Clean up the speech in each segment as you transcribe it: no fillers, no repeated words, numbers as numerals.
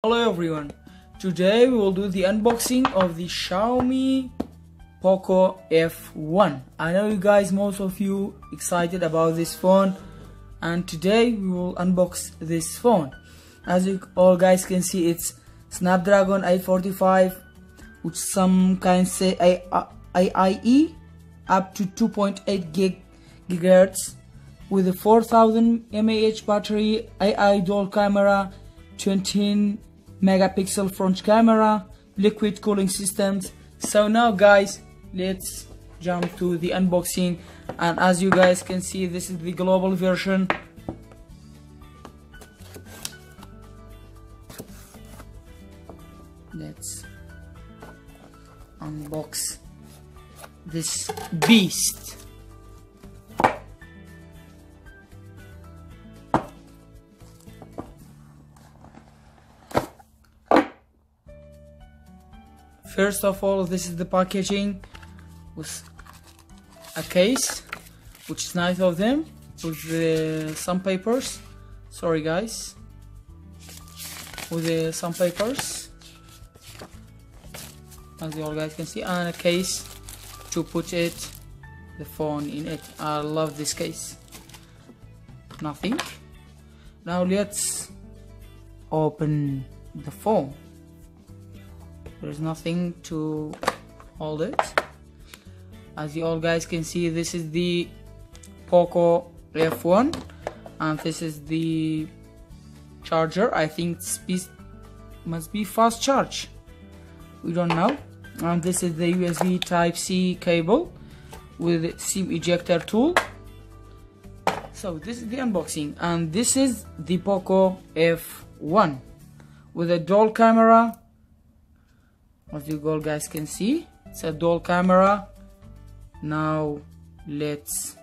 Hello everyone, today we will do the unboxing of the Xiaomi Poco F1. I know you guys, most of you excited about this phone, and today we will unbox this phone. As you all guys can see, it's Snapdragon 845, which some kind say AIE, up to 2.8 gigahertz, with a 4000 mAh battery, AI dual camera, 20 megapixel front camera, liquid cooling systems. So now guys, let's jump to the unboxing, and as you guys can see, this is the global version. Let's unbox this beast. First of all, this is the packaging with a case, which is nice of them, with some papers. Sorry guys, with some papers, as you all guys can see, and a case to put the phone in it. I love this case. Nothing. Now let's open the phone. There's nothing to hold it. As you all guys can see, this is the Poco F1, and this is the charger. I think speed must be fast charge, we don't know. And this is the USB Type-C cable with SIM ejector tool. So this is the unboxing, and this is the Poco F1 with a dual camera. As you all guys can see, it's a dual camera. Now let's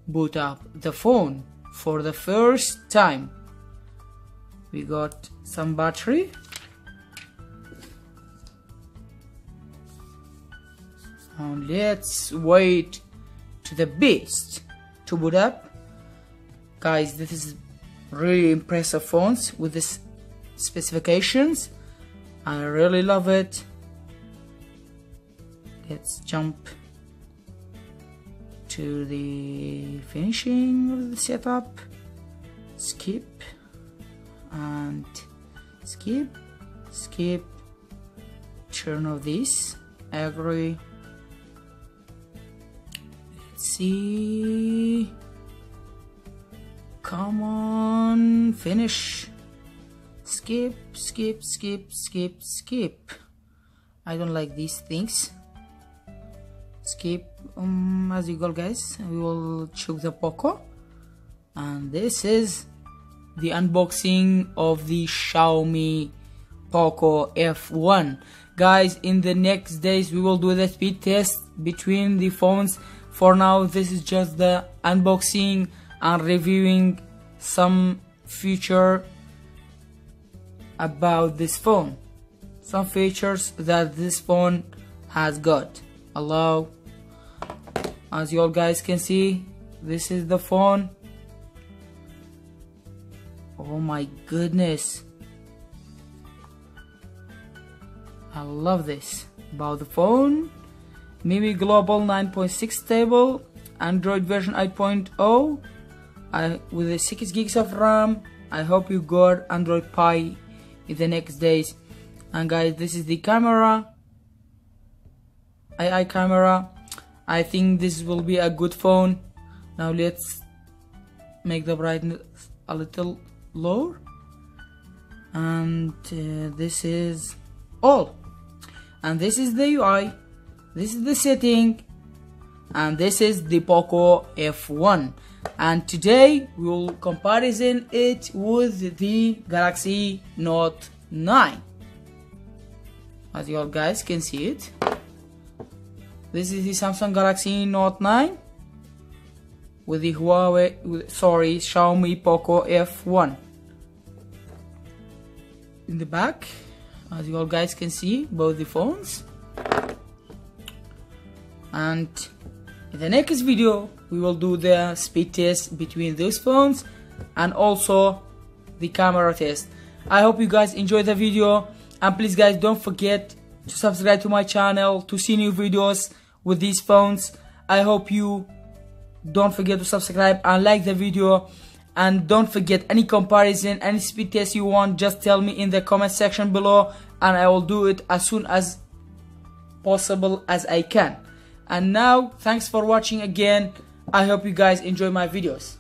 boot up the phone for the first time. We got some battery, and let's wait to the beast to boot up. Guys, this is really impressive phones with this specifications. I really love it. Let's jump to the finishing of the setup. Skip and skip, skip. Turn off this. Agree. Let's see. Come on, finish. Skip, skip, skip, skip, skip. I don't like these things. Skip. As you go guys, we will choose the Poco, and this is the unboxing of the Xiaomi Poco F1. Guys, in the next days we will do the speed test between the phones. For now, this is just the unboxing and reviewing some feature about this phone, some features that this phone has got. Hello, as you all guys can see, this is the phone. Oh my goodness, I love this about the phone. MIUI Global 9.6 stable, Android version 8.0, with the 6 gigs of RAM. I hope you got Android Pie in the next days. And guys, this is the camera, AI camera. I think this will be a good phone. Now let's make the brightness a little lower, and this is all, and this is the UI, this is the setting, and this is the Poco F1. And today we will comparison it with the Galaxy Note 9. As you all guys can see it, this is the Samsung Galaxy Note 9 with the Xiaomi Poco F1. In the back, as you all guys can see, both the phones. And in the next video we will do the speed test between those phones, and also the camera test. I hope you guys enjoy the video, and please guys don't forget to subscribe to my channel to see new videos with these phones. I hope you don't forget to subscribe and like the video, and don't forget any comparison, any speed test you want, just tell me in the comment section below and I will do it as soon as possible as I can. And now thanks for watching again. I hope you guys enjoy my videos.